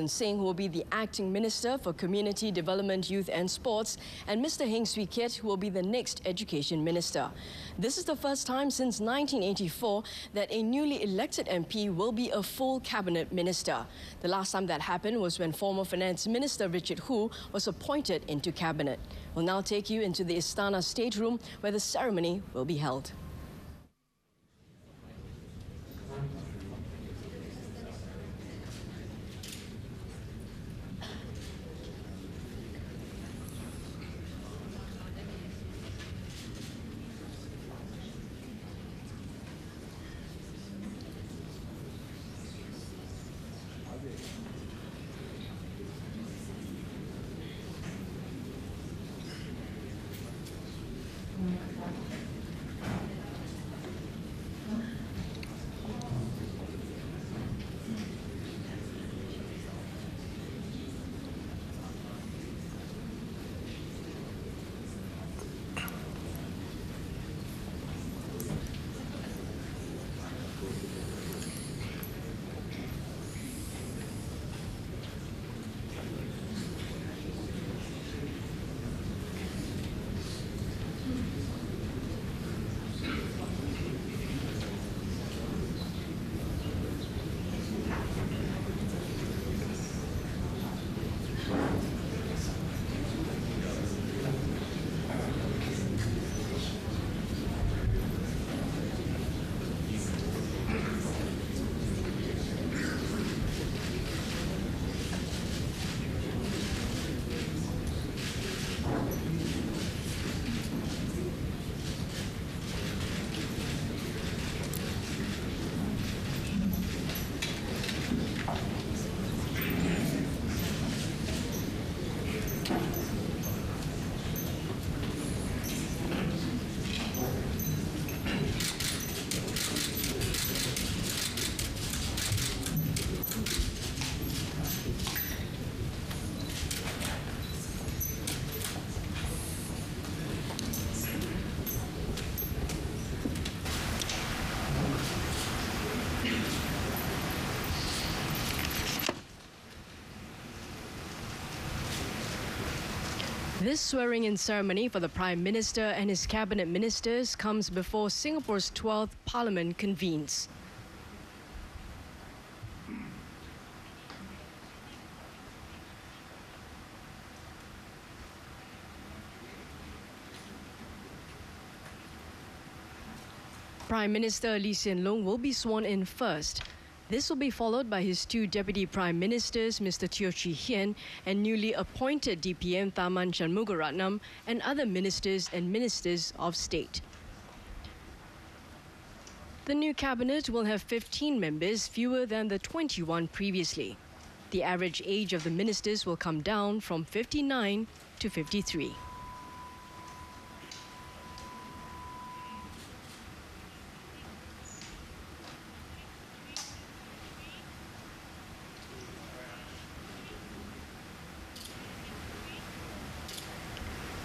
Charoen Singh will be the acting Minister for Community Development, Youth and Sports, and Mr. Heng Swee Keat will be the next Education Minister. This is the first time since 1984 that a newly elected MP will be a full cabinet minister. The last time that happened was when former Finance Minister Richard Hu was appointed into cabinet. We'll now take you into the Istana State Room where the ceremony will be held. This swearing-in ceremony for the Prime Minister and his cabinet ministers comes before Singapore's 12th Parliament convenes. Prime Minister Lee Hsien Loong will be sworn in first. This will be followed by his two Deputy Prime Ministers, Mr. Teo Chee Hean and newly appointed DPM Tharman Shanmugaratnam, and other ministers and ministers of state. The new cabinet will have 15 members, fewer than the 21 previously. The average age of the ministers will come down from 59 to 53.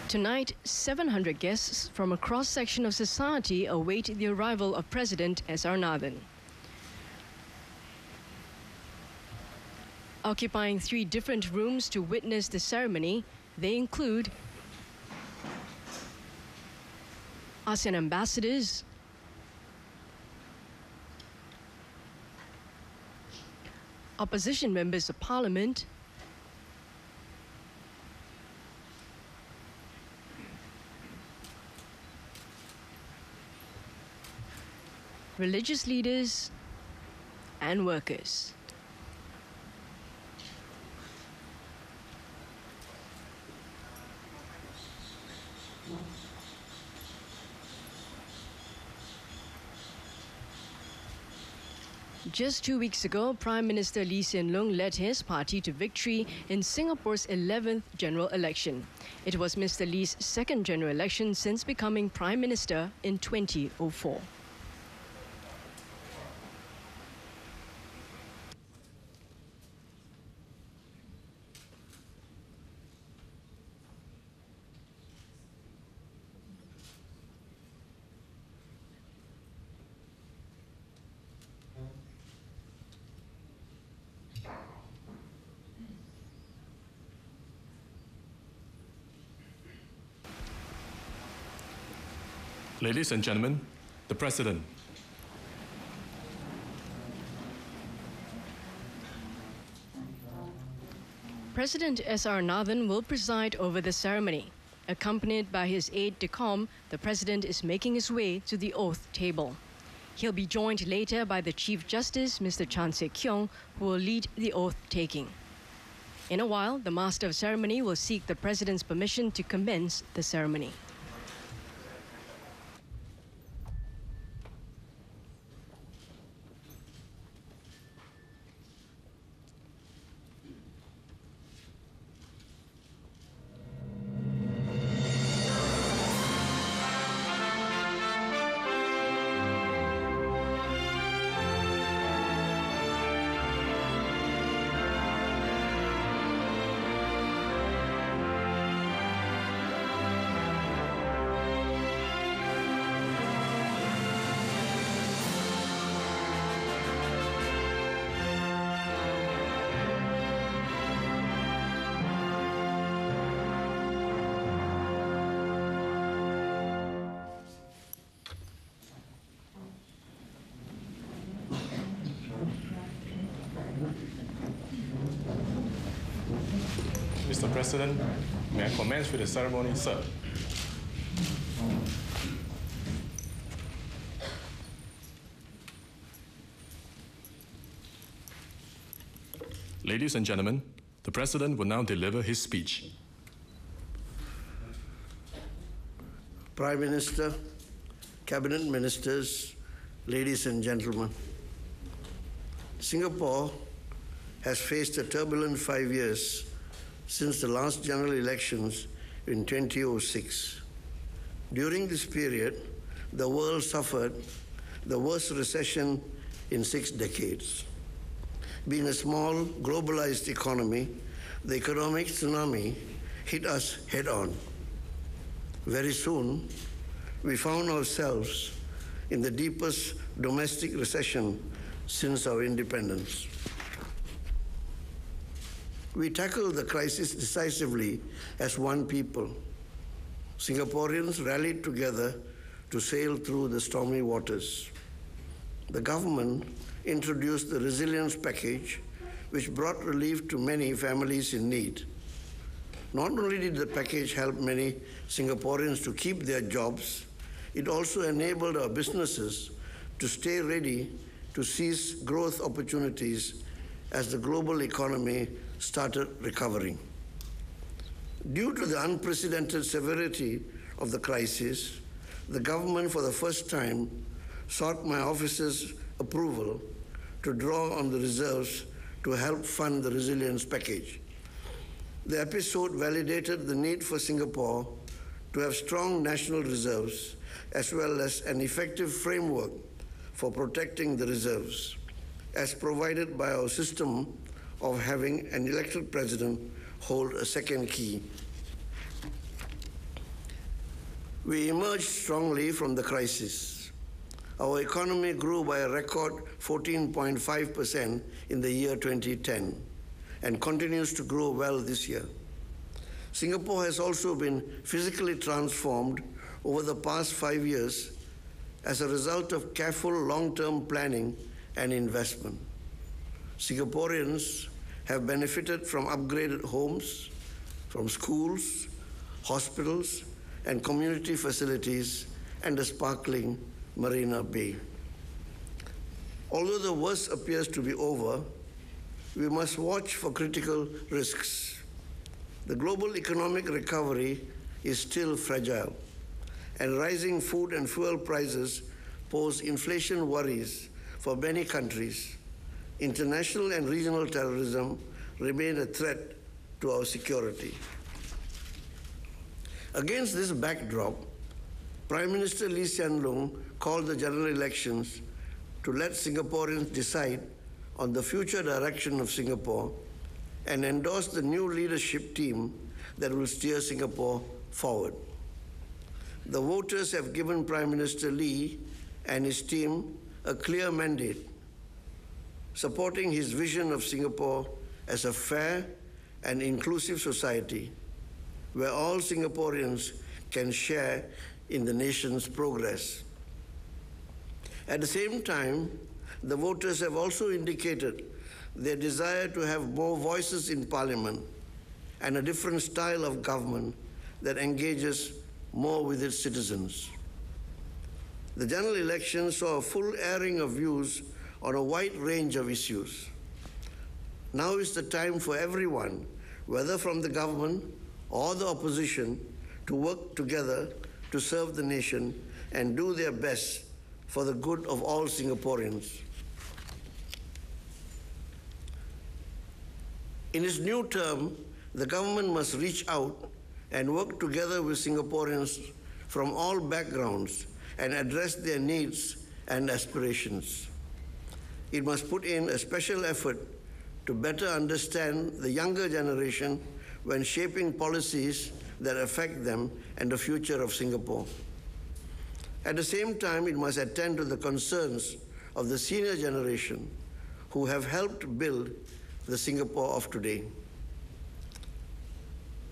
Tonight, 700 guests from a cross-section of society await the arrival of President S.R. Nathan. Occupying 3 different rooms to witness the ceremony, they include ASEAN ambassadors, opposition members of parliament, religious leaders, and workers. Just 2 weeks ago, Prime Minister Lee Hsien Loong led his party to victory in Singapore's 11th general election. It was Mr. Lee's second general election since becoming Prime Minister in 2004. Ladies and gentlemen, the President. President S.R. Nathan will preside over the ceremony. Accompanied by his aide-de-camp, the President is making his way to the oath table. He'll be joined later by the Chief Justice, Mr. Chan Sek-keong, who will lead the oath-taking. In a while, the Master of Ceremony will seek the President's permission to commence the ceremony. Mr. President, may I commence with the ceremony, sir? Ladies and gentlemen, the President will now deliver his speech. Prime Minister, Cabinet Ministers, ladies and gentlemen, Singapore has faced a turbulent 5 years since the last general elections in 2006. During this period, the world suffered the worst recession in 6 decades. Being a small, globalized economy, the economic tsunami hit us head-on. Very soon, we found ourselves in the deepest domestic recession since our independence. We tackled the crisis decisively as one people. Singaporeans rallied together to sail through the stormy waters. The government introduced the Resilience Package, which brought relief to many families in need. Not only did the package help many Singaporeans to keep their jobs, it also enabled our businesses to stay ready to seize growth opportunities as the global economy started recovering. Due to the unprecedented severity of the crisis, the government for the first time sought my office's approval to draw on the reserves to help fund the resilience package. The episode validated the need for Singapore to have strong national reserves as well as an effective framework for protecting the reserves, as provided by our system of having an elected president hold a second key. We emerged strongly from the crisis. Our economy grew by a record 14.5% in the year 2010 and continues to grow well this year. Singapore has also been physically transformed over the past 5 years as a result of careful long-term planning and investment. Singaporeans have benefited from upgraded homes, from schools, hospitals, and community facilities, and a sparkling Marina Bay. Although the worst appears to be over, we must watch for critical risks. The global economic recovery is still fragile, and rising food and fuel prices pose inflation worries for many countries. International and regional terrorism remain a threat to our security. Against this backdrop, Prime Minister Lee Hsien Loong called the general elections to let Singaporeans decide on the future direction of Singapore and endorse the new leadership team that will steer Singapore forward. The voters have given Prime Minister Lee and his team a clear mandate, supporting his vision of Singapore as a fair and inclusive society where all Singaporeans can share in the nation's progress. At the same time, the voters have also indicated their desire to have more voices in Parliament and a different style of government that engages more with its citizens. The general election saw a full airing of views on a wide range of issues. Now is the time for everyone, whether from the government or the opposition, to work together to serve the nation and do their best for the good of all Singaporeans. In its new term, the government must reach out and work together with Singaporeans from all backgrounds and address their needs and aspirations. It must put in a special effort to better understand the younger generation when shaping policies that affect them and the future of Singapore. At the same time, it must attend to the concerns of the senior generation who have helped build the Singapore of today.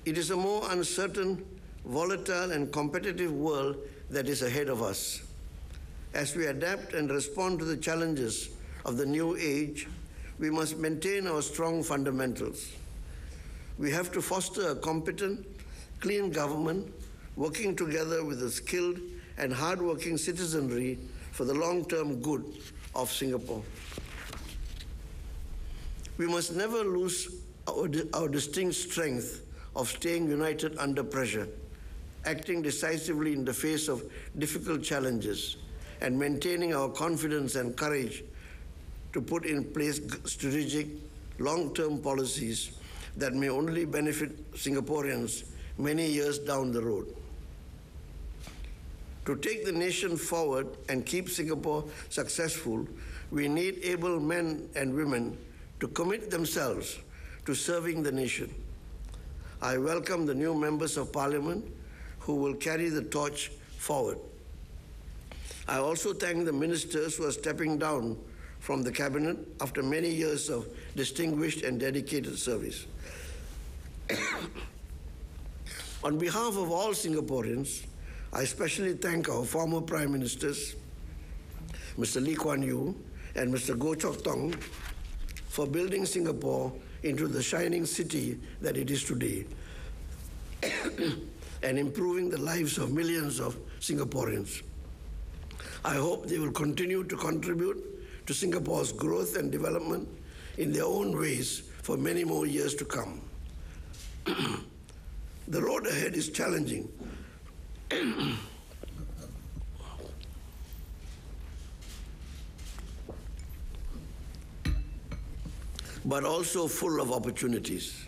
It is a more uncertain, volatile, and competitive world that is ahead of us. As we adapt and respond to the challenges of the new age, we must maintain our strong fundamentals. We have to foster a competent, clean government, working together with a skilled and hard-working citizenry for the long-term good of Singapore. We must never lose our distinct strength of staying united under pressure, acting decisively in the face of difficult challenges, and maintaining our confidence and courage to put in place strategic, long-term policies that may only benefit Singaporeans many years down the road. To take the nation forward and keep Singapore successful, we need able men and women to commit themselves to serving the nation. I welcome the new members of Parliament who will carry the torch forward. I also thank the ministers who are stepping down from the cabinet after many years of distinguished and dedicated service. On behalf of all Singaporeans, I especially thank our former Prime Ministers, Mr. Lee Kuan Yew and Mr. Goh Chok Tong, for building Singapore into the shining city that it is today and improving the lives of millions of Singaporeans. I hope they will continue to contribute to Singapore's growth and development in their own ways for many more years to come. The road ahead is challenging, but also full of opportunities.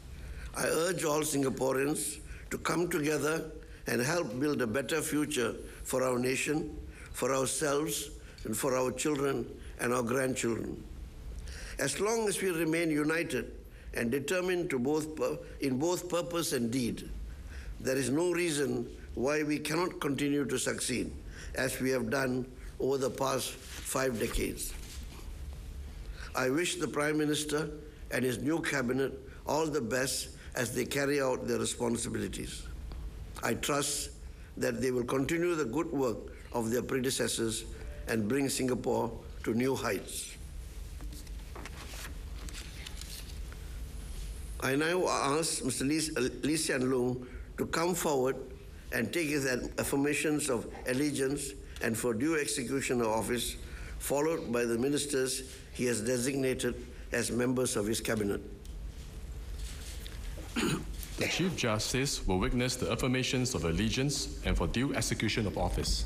I urge all Singaporeans to come together and help build a better future for our nation, for ourselves, and for our children and our grandchildren. As long as we remain united and determined in both purpose and deed, there is no reason why we cannot continue to succeed as we have done over the past 5 decades. I wish the Prime Minister and his new cabinet all the best as they carry out their responsibilities. I trust that they will continue the good work of their predecessors and bring Singapore to new heights. I now ask Mr. Lee Hsien Loong to come forward and take his affirmations of allegiance and for due execution of office, followed by the ministers he has designated as members of his cabinet. The Chief Justice will witness the affirmations of allegiance and for due execution of office.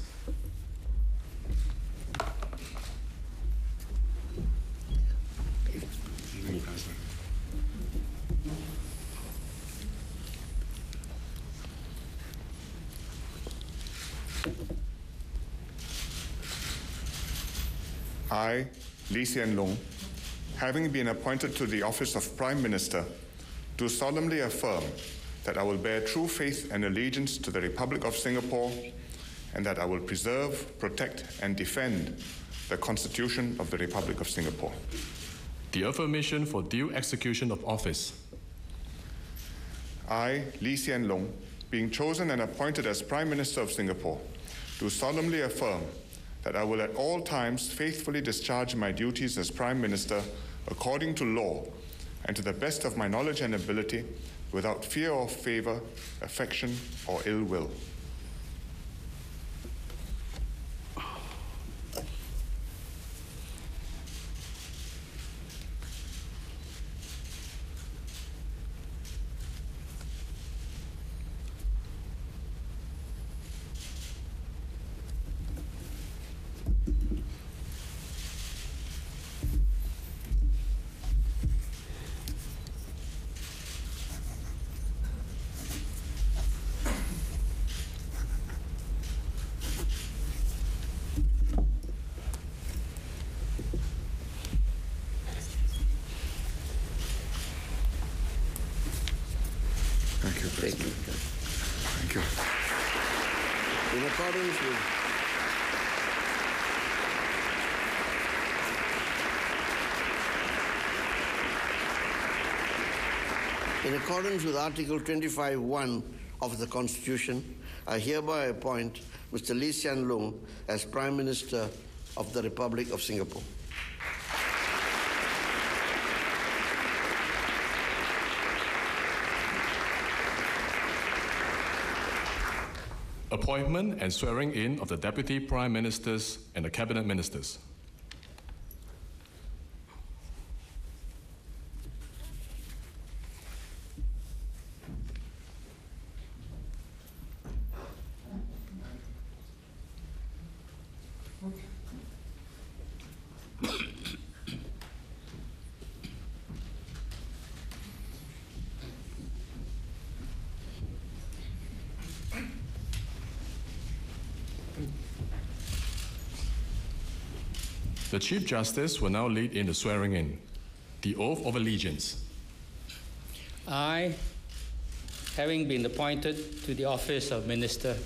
I, Lee Hsien Loong, having been appointed to the office of Prime Minister, do solemnly affirm that I will bear true faith and allegiance to the Republic of Singapore and that I will preserve, protect, and defend the Constitution of the Republic of Singapore. The affirmation for due execution of office. I, Lee Hsien Loong, being chosen and appointed as Prime Minister of Singapore, do solemnly affirm that I will at all times faithfully discharge my duties as Prime Minister according to law and to the best of my knowledge and ability, without fear or favor, affection, or ill will. Thank you. Thank you. In accordance with Article 25(1) of the Constitution, I hereby appoint Mr. Lee Hsien Loong as Prime Minister of the Republic of Singapore. Appointment and swearing in of the Deputy Prime Ministers and the Cabinet Ministers. The Chief Justice will now lead in the swearing in. The Oath of Allegiance. I, having been appointed to the office of Minister,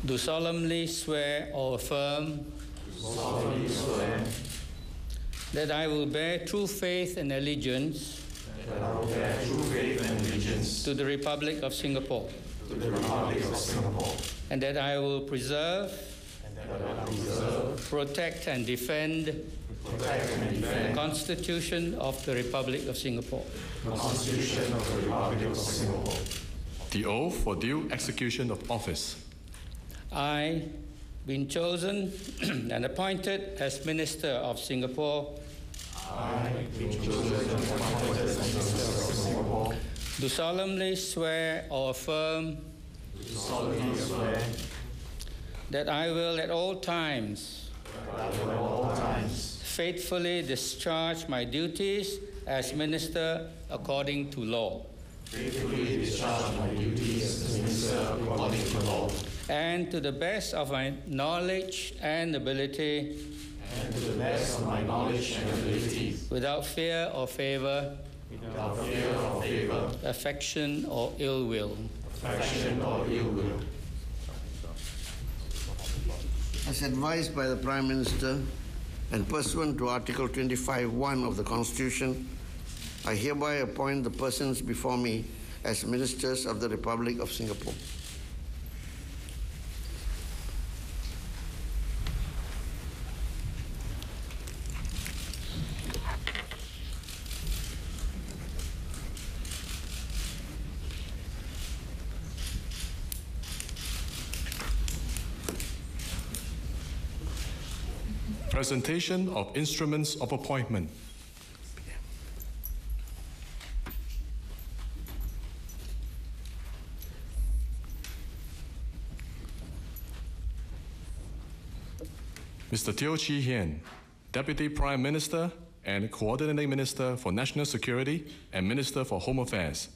do solemnly swear or affirm that I will bear true faith and allegiance to the Republic of Singapore, and that I will preserve, protect and defend the Constitution of the Republic of Singapore. The oath for due execution of office. I, being chosen and appointed as Minister of Singapore, do solemnly swear or affirm that I will at all times faithfully discharge my duties as Minister according to law. And to the best of my knowledge and ability, without fear or favor, affection or ill will. As advised by the Prime Minister and pursuant to Article 25(1) of the Constitution, I hereby appoint the persons before me as Ministers of the Republic of Singapore. Presentation of instruments of appointment. Mr. Teo Chee Hean, Deputy Prime Minister and Coordinating Minister for National Security and Minister for Home Affairs.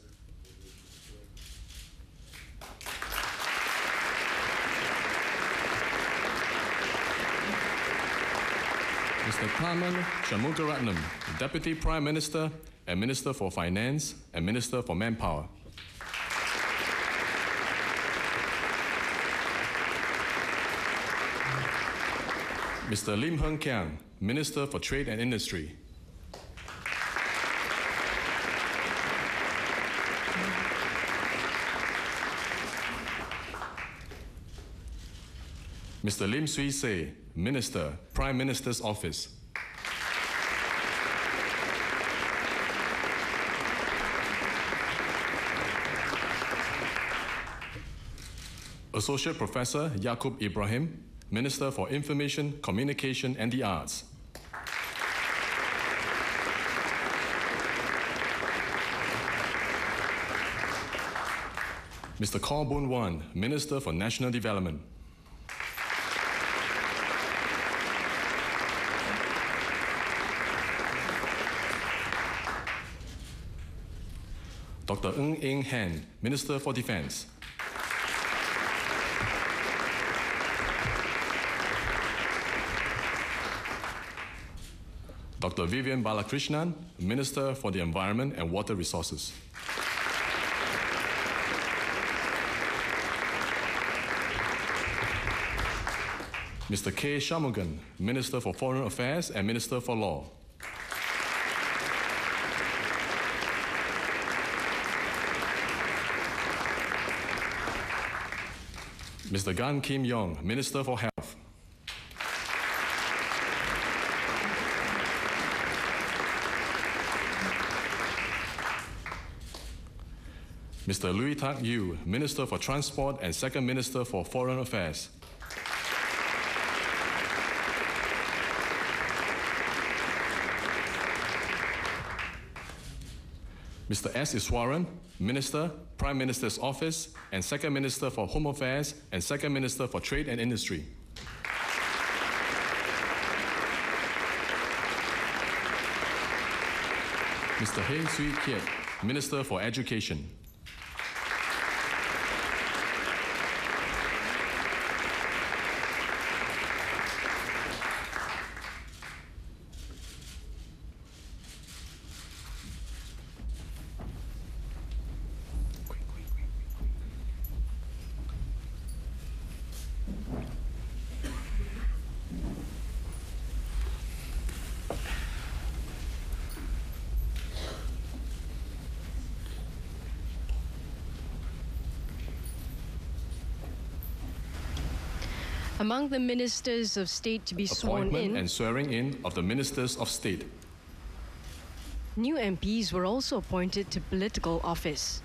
Mr. Tharman Shanmugaratnam, Deputy Prime Minister and Minister for Finance and Minister for Manpower. Mr. Lim Hng Kiang, Minister for Trade and Industry. Mr. Lim Swee Say, Minister, Prime Minister's Office. Associate Professor Yaqub Ibrahim, Minister for Information, Communication and the Arts. Mr. Khaw Boon Wan, Minister for National Development. Dr. Ng Eng Han, Minister for Defense. Dr. Vivian Balakrishnan, Minister for the Environment and Water Resources. Mr. K. Shanmugam, Minister for Foreign Affairs and Minister for Law. Mr. Gan Kim Yong, Minister for Health. Mr. Lui Tak Yu, Minister for Transport and Second Minister for Foreign Affairs. Mr. S. Iswaran, Minister, Prime Minister's Office, and Second Minister for Home Affairs and Second Minister for Trade and Industry. Mr. Heng Swee Keat, Minister for Education. Among the ministers of state to be sworn Appointment in, and swearing in of the ministers of state. new MPs were also appointed to political office.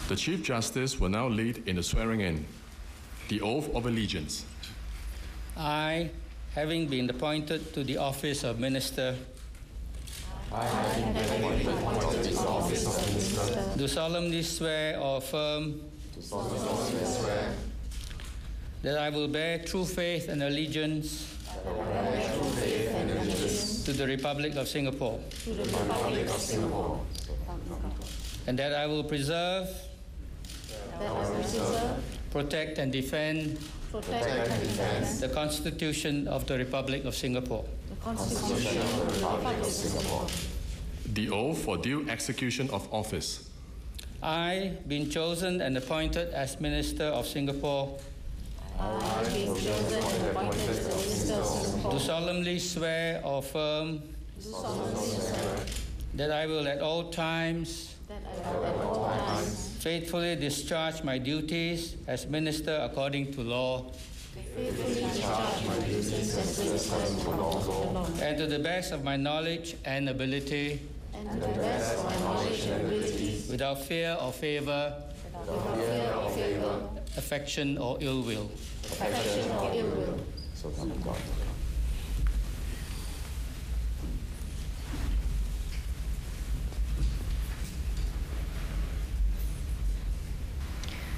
The Chief Justice will now lead in the swearing in. The Oath of Allegiance. I, having been appointed to the office of Minister, do solemnly swear or affirm that I will bear true faith and allegiance to the Republic of Singapore, and that I will preserve, protect and defend the Constitution of the Republic of Singapore. The oath for due execution of office. I, being chosen and appointed as Minister of Singapore, do solemnly swear or affirm that I will at all times faithfully discharge my duties as Minister according to law, and to the best of my knowledge and ability, without fear or favor, affection or ill will.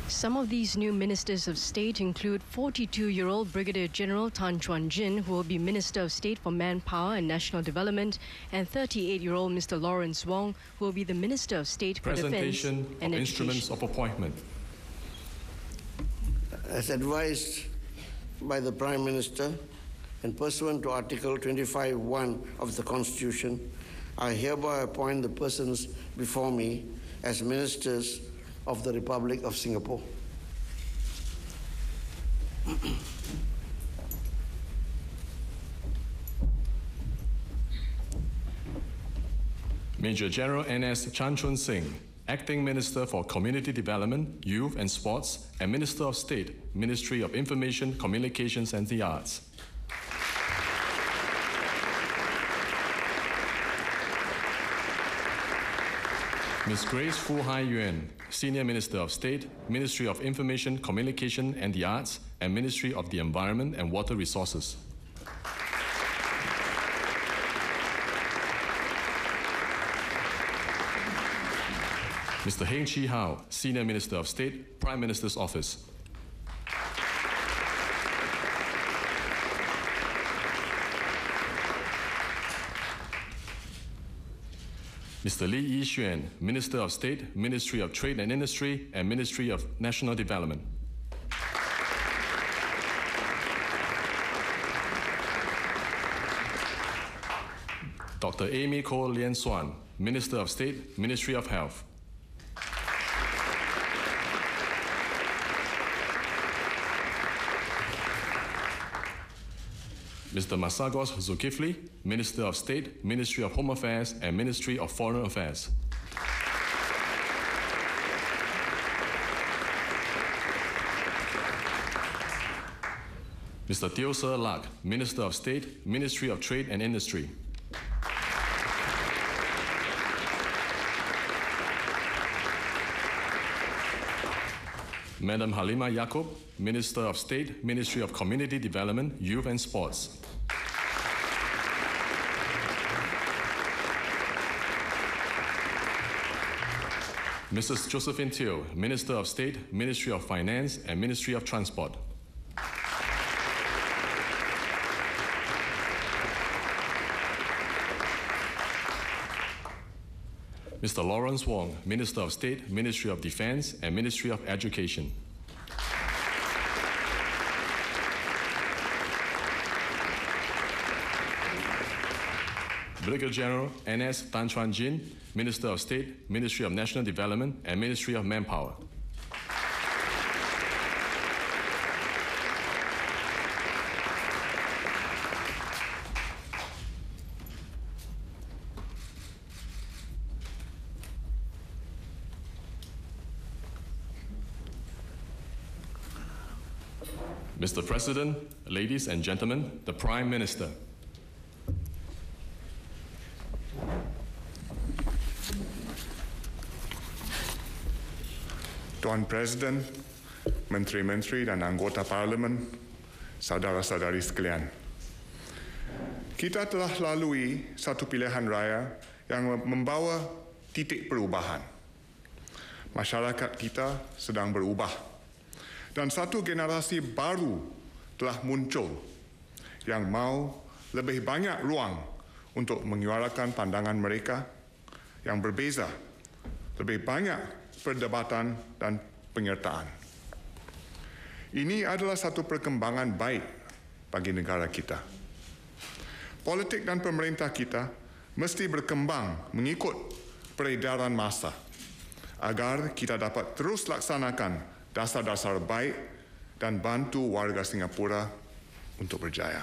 Some of these new ministers of state include 42-year-old Brigadier General Tan Chuan Jin, who will be Minister of State for Manpower and National Development, and 38-year-old Mr. Lawrence Wong, who will be the Minister of State for Defense Presentation and of Education. instruments of appointment. As advised by the Prime Minister, and pursuant to Article 25(1) of the Constitution, I hereby appoint the persons before me as ministers of the Republic of Singapore. Major General N.S. Chan Chun Sing, Acting Minister for Community Development, Youth and Sports, and Minister of State, Ministry of Information, Communications and the Arts. Ms. Grace Fu Hai Yuan, Senior Minister of State, Ministry of Information, Communication and the Arts, and Ministry of the Environment and Water Resources. Mr. Heng Chee How, Senior Minister of State, Prime Minister's Office. Mr. Lee Yi Xuan, Minister of State, Ministry of Trade and Industry, and Ministry of National Development. Dr. Amy Koh Lien Swan, Minister of State, Ministry of Health. Mr. Masagos Zulkifli, Minister of State, Ministry of Home Affairs, and Ministry of Foreign Affairs. Mr. Teo Ser Lak, Minister of State, Ministry of Trade and Industry. Madam Halima Yaakob, Minister of State, Ministry of Community Development, Youth and Sports. Mrs. Josephine Teo, Minister of State, Ministry of Finance, and Ministry of Transport. Mr. Lawrence Wong, Minister of State, Ministry of Defense, and Ministry of Education. Brigadier General N.S. Tan Chuan Jin, Minister of State, Ministry of National Development, and Ministry of Manpower. Mr. President, ladies and gentlemen, the Prime Minister. Tuan Presiden, Menteri-Menteri dan anggota Parlimen, saudara-saudari sekalian. Kita telah lalui satu pilihan raya yang membawa titik perubahan. Masyarakat kita sedang berubah. Dan satu generasi baru telah muncul yang mau lebih banyak ruang untuk menyuarakan pandangan mereka yang berbeza, lebih banyak perdebatan dan penyertaan. Ini adalah satu perkembangan baik bagi negara kita. Politik dan pemerintah kita mesti berkembang mengikut peredaran masa agar kita dapat terus laksanakan dasar-dasar baik dan bantu warga Singapura untuk berjaya.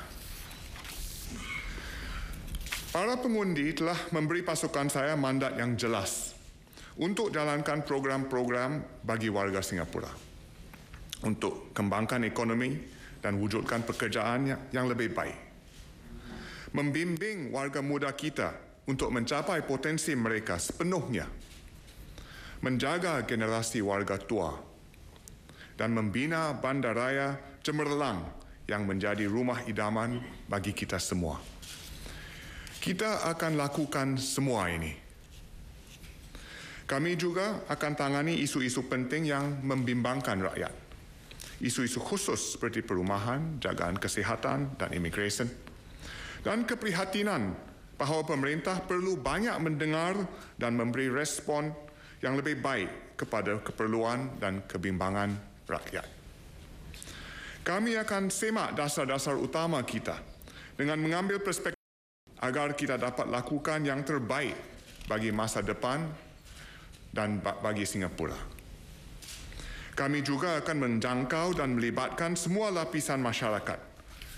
Para pengundi telah memberi pasukan saya mandat yang jelas untuk jalankan program-program bagi warga Singapura, untuk kembangkan ekonomi dan wujudkan pekerjaan yang lebih baik, membimbing warga muda kita untuk mencapai potensi mereka sepenuhnya, menjaga generasi warga tua, dan membina bandaraya cemerlang yang menjadi rumah idaman bagi kita semua. Kita akan lakukan semua ini. Kami juga akan tangani isu-isu penting yang membimbangkan rakyat. Isu-isu khusus seperti perumahan, jagaan kesihatan dan imigresen. Dan keprihatinan bahawa pemerintah perlu banyak mendengar dan memberi respon yang lebih baik kepada keperluan dan kebimbangan rakyat. Kami akan semak dasar-dasar utama kita dengan mengambil perspektif agar kita dapat lakukan yang terbaik bagi masa depan dan bagi Singapura. Kami juga akan menjangkau dan melibatkan semua lapisan masyarakat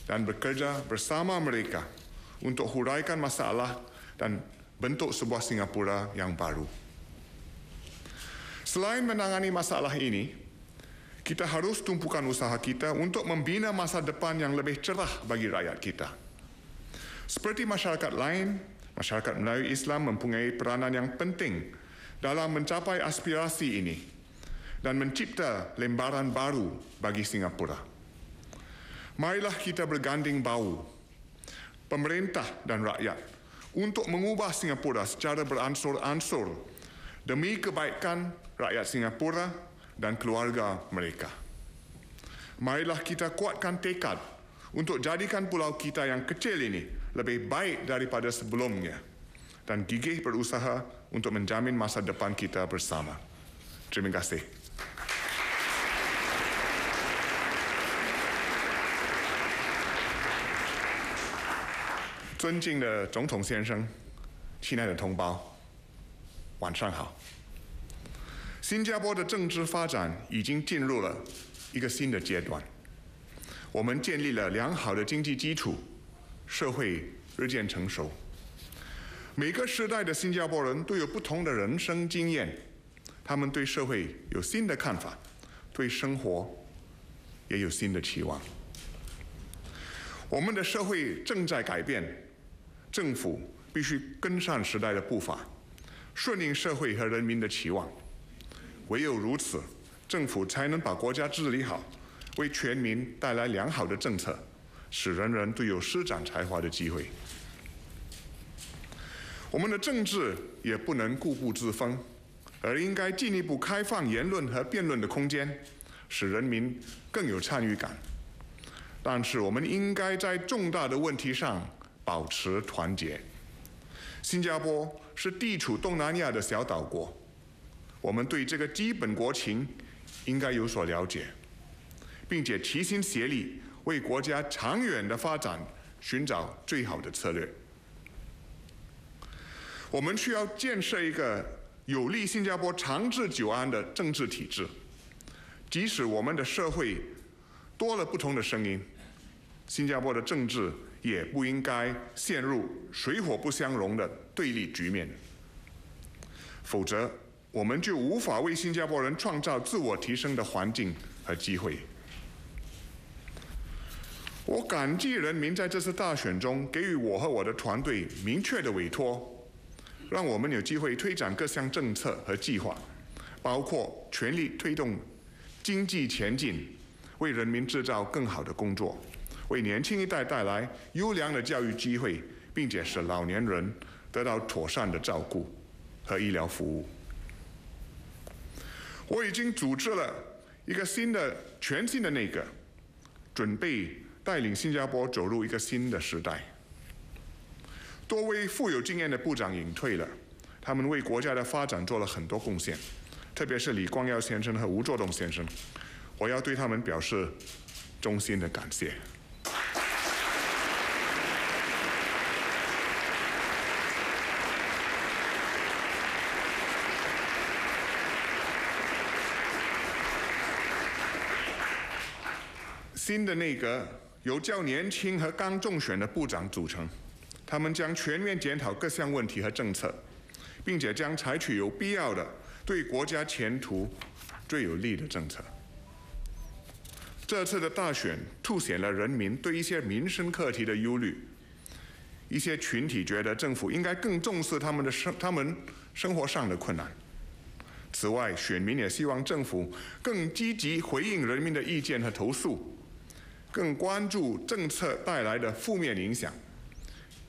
dan bekerja bersama mereka untuk huraikan masalah dan bentuk sebuah Singapura yang baru. Selain menangani masalah ini, kita harus tumpukan usaha kita untuk membina masa depan yang lebih cerah bagi rakyat kita. Seperti masyarakat lain, masyarakat Melayu Islam mempunyai peranan yang penting dalam mencapai aspirasi ini dan mencipta lembaran baru bagi Singapura. Marilah kita berganding bahu, pemerintah dan rakyat, untuk mengubah Singapura secara beransur-ansur demi kebaikan rakyat Singapura dan keluarga mereka. Marilah kita kuatkan tekad untuk jadikan pulau kita yang kecil ini lebih baik daripada sebelumnya dan gigih berusaha untuk menjamin masa depan kita bersama. Terima kasih. 尊敬的总统先生，亲爱的同胞，晚上好。新加坡的政治发展已经进入了一个新的阶段，我们建立了良好的经济基础，社会日渐成熟。每个时代的新加坡人都有不同的人生经验，他们对社会有新的看法，对生活也有新的期望。我们的社会正在改变，政府必须跟上时代的步伐，顺应社会和人民的期望。唯有如此，政府才能把国家治理好，为全民带来良好的政策，使人人都有施展才华的机会。我们的政治也不能固步自封，而应该进一步开放言论和辩论的空间，使人民更有参与感。但是我们应该在重大的问题上保持团结。新加坡是地处东南亚的小岛国，我们对这个基本国情应该有所了解，并且齐心协力，为国家长远的发展寻找最好的策略。我们需要建设一个有利新加坡长治久安的政治体制，即使我们的社会多了不同的声音，新加坡的政治也不应该陷入水火不相容的对立局面，否则我们就无法为新加坡人创造自我提升的环境和机会。我感激人民在这次大选中给予我和我的团队明确的委托，让我们有机会推展各项政策和计划，包括全力推动经济前进，为人民制造更好的工作，为年轻一代带来优良的教育机会，并且使老年人得到妥善的照顾和医疗服务。我已经组织了一个全新的内阁，准备带领新加坡走入一个新的时代。多位富有经验的部长隐退了，他们为国家的发展做了很多贡献，特别是李光耀先生和吴作栋先生，我要对他们表示衷心的感谢。新的内阁由较年轻和刚中选的部长组成，他们将全面检讨各项问题和政策，并且将采取有必要的对国家前途最有利的政策。这次的大选凸显了人民对一些民生课题的忧虑，一些群体觉得政府应该更重视他们生活上的困难。此外，选民也希望政府更积极回应人民的意见和投诉，更关注政策带来的负面影响，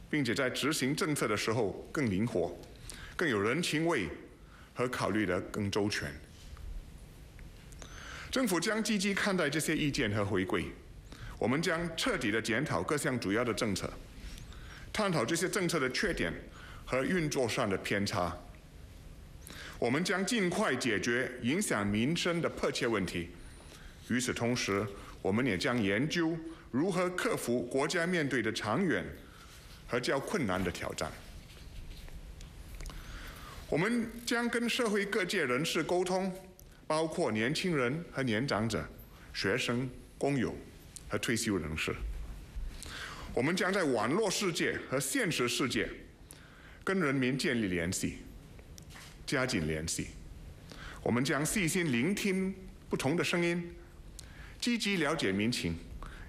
并且在执行政策的时候更灵活、更有人情味和考虑得更周全。政府将积极看待这些意见和回馈，我们将彻底地检讨各项主要的政策，探讨这些政策的缺点和运作上的偏差。我们将尽快解决影响民生的迫切问题。与此同时，我们也将研究如何克服国家面对的长远和较困难的挑战。我们将跟社会各界人士沟通，包括年轻人和年长者、学生、工友和退休人士。我们将在网络世界和现实世界跟人民建立联系，加紧联系。我们将细心聆听不同的声音，积极了解民情，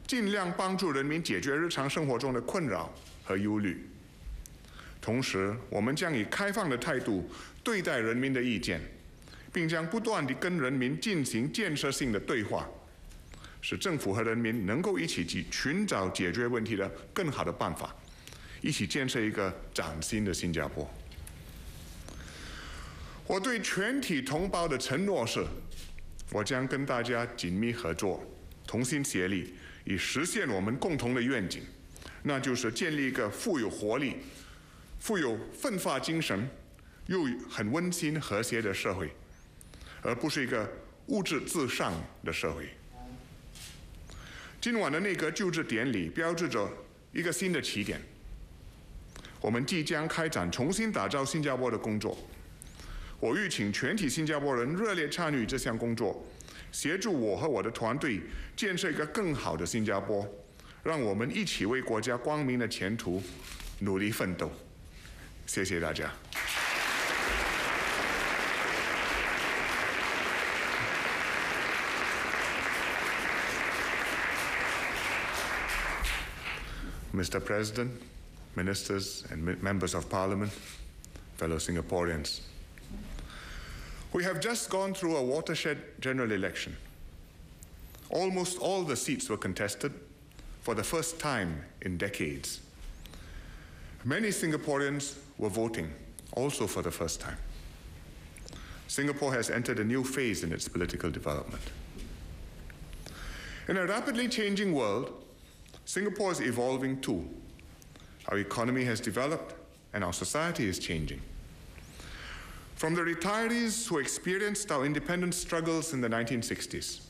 尽量帮助人民解决日常生活中的困扰和忧虑。同时，我们将以开放的态度对待人民的意见，并将不断地跟人民进行建设性的对话，使政府和人民能够一起寻找解决问题的更好的办法，一起建设一个崭新的新加坡。我对全体同胞的承诺是，我将跟大家紧密合作，同心协力，以实现我们共同的愿景，那就是建立一个富有活力、富有奋发精神又很温馨和谐的社会，而不是一个物质至上的社会。今晚的内阁就职典礼标志着一个新的起点，我们即将开展重新打造新加坡的工作。我预请全体新加坡人热烈参与这项工作，协助我和我的团队建设一个更好的新加坡，让我们一起为国家光明的前途努力奋斗。谢谢大家。Mr. President, ministers and members of Parliament, fellow Singaporeans, we have just gone through a watershed general election. Almost all the seats were contested for the first time in decades. Many Singaporeans were voting also for the first time. Singapore has entered a new phase in its political development. In a rapidly changing world, Singapore is evolving too. Our economy has developed and our society is changing. From the retirees who experienced our independence struggles in the 1960s,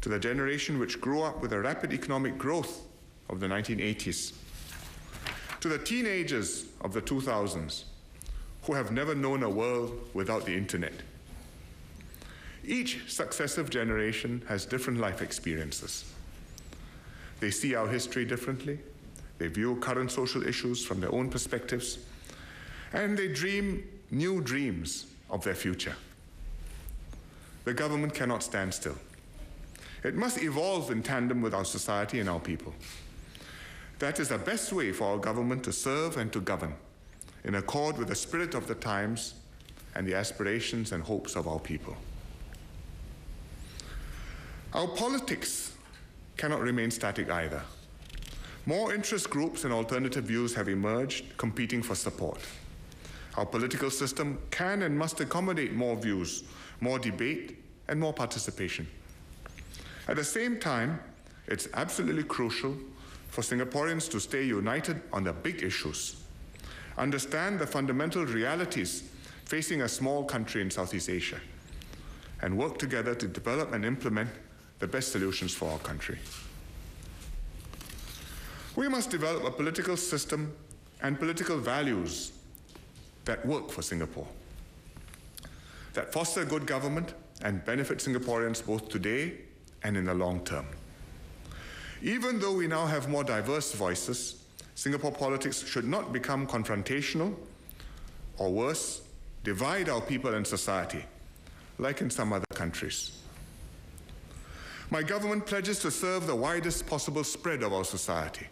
to the generation which grew up with the rapid economic growth of the 1980s, to the teenagers of the 2000s who have never known a world without the internet. Each successive generation has different life experiences. They see our history differently, they view current social issues from their own perspectives, and they dream new dreams of their future. The government cannot stand still. It must evolve in tandem with our society and our people. That is the best way for our government to serve and to govern, in accord with the spirit of the times and the aspirations and hopes of our people. Our politics cannot remain static either. More interest groups and alternative views have emerged, competing for support. Our political system can and must accommodate more views, more debate, and more participation. At the same time, it's absolutely crucial for Singaporeans to stay united on the big issues, understand the fundamental realities facing a small country in Southeast Asia, and work together to develop and implement the best solutions for our country. We must develop a political system and political values that work for Singapore, that foster good government and benefit Singaporeans both today and in the long term. Even though we now have more diverse voices, Singapore politics should not become confrontational or worse, divide our people and society, like in some other countries. My government pledges to serve the widest possible spread of our society.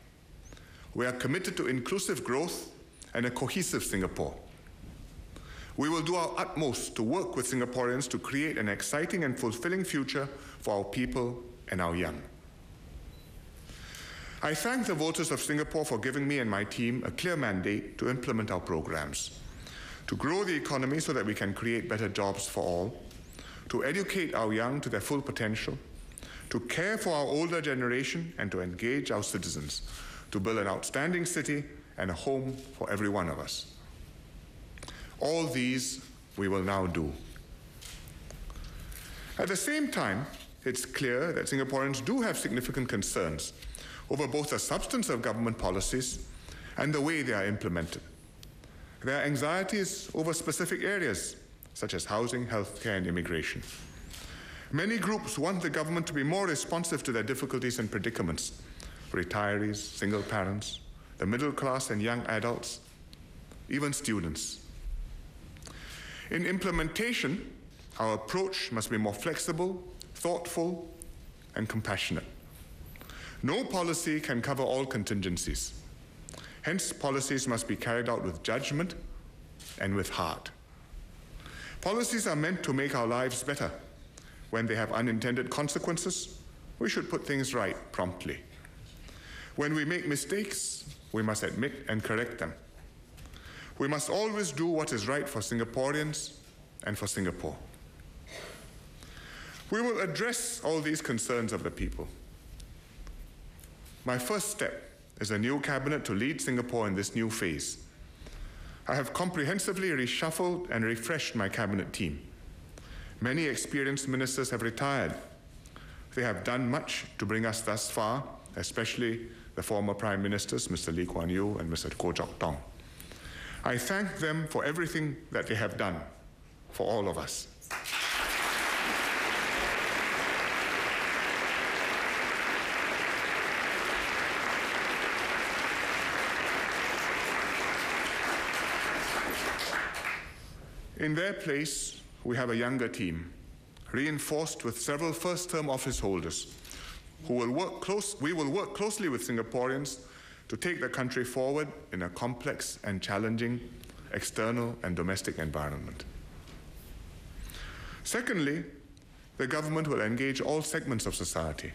We are committed to inclusive growth and a cohesive Singapore. We will do our utmost to work with Singaporeans to create an exciting and fulfilling future for our people and our young. I thank the voters of Singapore for giving me and my team a clear mandate to implement our programs, to grow the economy so that we can create better jobs for all, to educate our young to their full potential, to care for our older generation, and to engage our citizens to build an outstanding city and a home for every one of us. All these we will now do. At the same time, it's clear that Singaporeans do have significant concerns over both the substance of government policies and the way they are implemented. There are anxieties over specific areas, such as housing, healthcare, and immigration. Many groups want the government to be more responsive to their difficulties and predicaments: retirees, single parents, the middle class and young adults, even students. In implementation, our approach must be more flexible, thoughtful, and compassionate. No policy can cover all contingencies. Hence, policies must be carried out with judgment and with heart. Policies are meant to make our lives better. When they have unintended consequences, we should put things right promptly. When we make mistakes, we must admit and correct them. We must always do what is right for Singaporeans and for Singapore. We will address all these concerns of the people. My first step is a new cabinet to lead Singapore in this new phase. I have comprehensively reshuffled and refreshed my cabinet team. Many experienced ministers have retired. They have done much to bring us thus far, especially the former Prime Ministers, Mr. Lee Kuan Yew and Mr. Goh Chok Tong. I thank them for everything that they have done for all of us. In their place, we have a younger team, reinforced with several first-term office holders, we will work closely with Singaporeans to take the country forward in a complex and challenging external and domestic environment. Secondly, the government will engage all segments of society,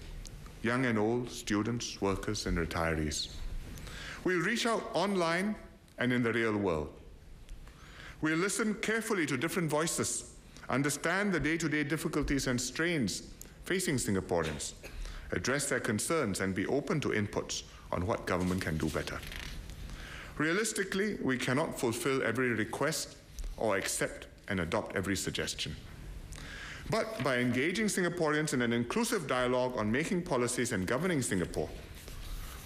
young and old, students, workers, and retirees. We'll reach out online and in the real world. We'll listen carefully to different voices, understand the day-to-day difficulties and strains facing Singaporeans, address their concerns, and be open to inputs on what government can do better. Realistically, we cannot fulfill every request or accept and adopt every suggestion. But by engaging Singaporeans in an inclusive dialogue on making policies and governing Singapore,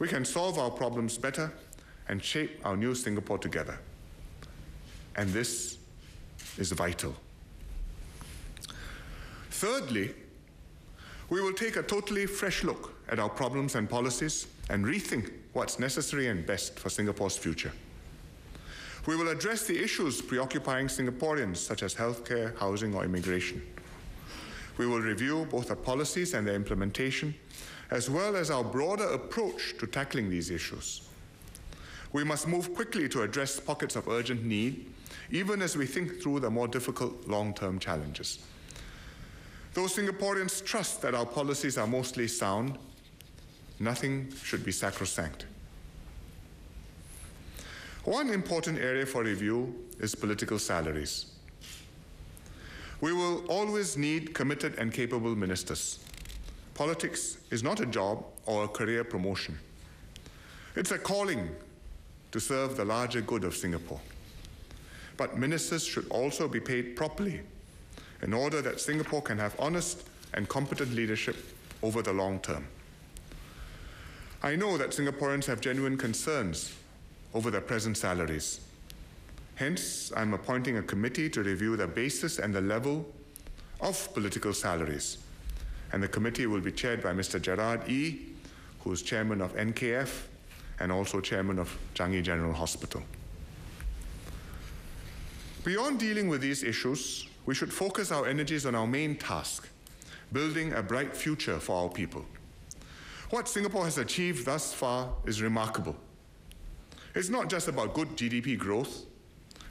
we can solve our problems better and shape our new Singapore together. And this is vital. Thirdly, we will take a totally fresh look at our problems and policies and rethink what's necessary and best for Singapore's future. We will address the issues preoccupying Singaporeans, such as healthcare, housing, or immigration. We will review both the policies and their implementation, as well as our broader approach to tackling these issues. We must move quickly to address pockets of urgent need, even as we think through the more difficult long-term challenges. Though Singaporeans trust that our policies are mostly sound, nothing should be sacrosanct. One important area for review is political salaries. We will always need committed and capable ministers. Politics is not a job or a career promotion. It's a calling to serve the larger good of Singapore. But ministers should also be paid properly in order that Singapore can have honest and competent leadership over the long term. I know that Singaporeans have genuine concerns over their present salaries. Hence, I'm appointing a committee to review the basis and the level of political salaries. And the committee will be chaired by Mr. Gerard Yee, who is chairman of NKF and also chairman of Changi General Hospital. Beyond dealing with these issues, we should focus our energies on our main task, building a bright future for our people. What Singapore has achieved thus far is remarkable. It's not just about good GDP growth,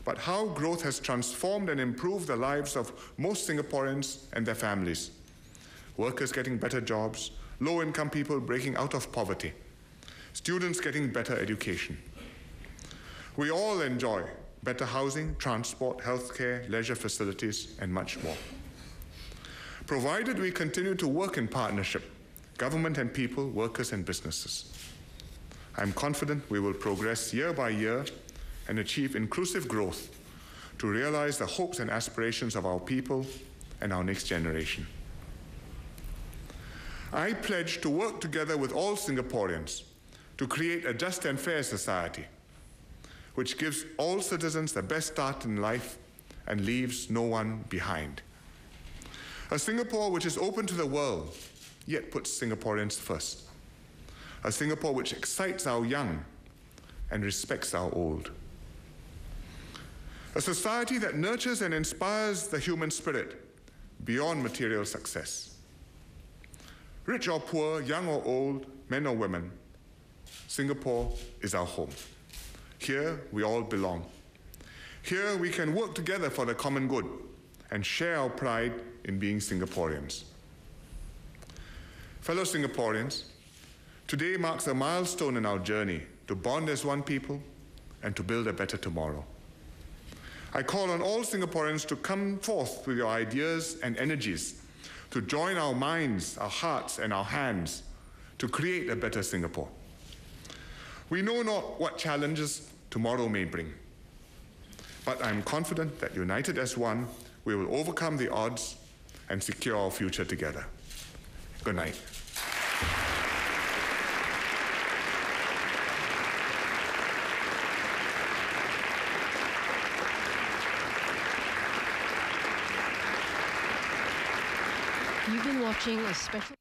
but how growth has transformed and improved the lives of most Singaporeans and their families. Workers getting better jobs, low-income people breaking out of poverty, students getting better education. We all enjoy better housing, transport, healthcare, leisure facilities, and much more. Provided we continue to work in partnership, government and people, workers and businesses. I'm confident we will progress year by year and achieve inclusive growth to realize the hopes and aspirations of our people and our next generation. I pledge to work together with all Singaporeans to create a just and fair society, which gives all citizens the best start in life and leaves no one behind. A Singapore which is open to the world, yet puts Singaporeans first. A Singapore which excites our young and respects our old. A society that nurtures and inspires the human spirit beyond material success. Rich or poor, young or old, men or women, Singapore is our home. Here we all belong. Here we can work together for the common good and share our pride in being Singaporeans. Fellow Singaporeans, today marks a milestone in our journey to bond as one people and to build a better tomorrow. I call on all Singaporeans to come forth with your ideas and energies to join our minds, our hearts, and our hands to create a better Singapore. We know not what challenges tomorrow may bring, but I'm confident that united as one, we will overcome the odds and secure our future together. Good night. You've been watching a special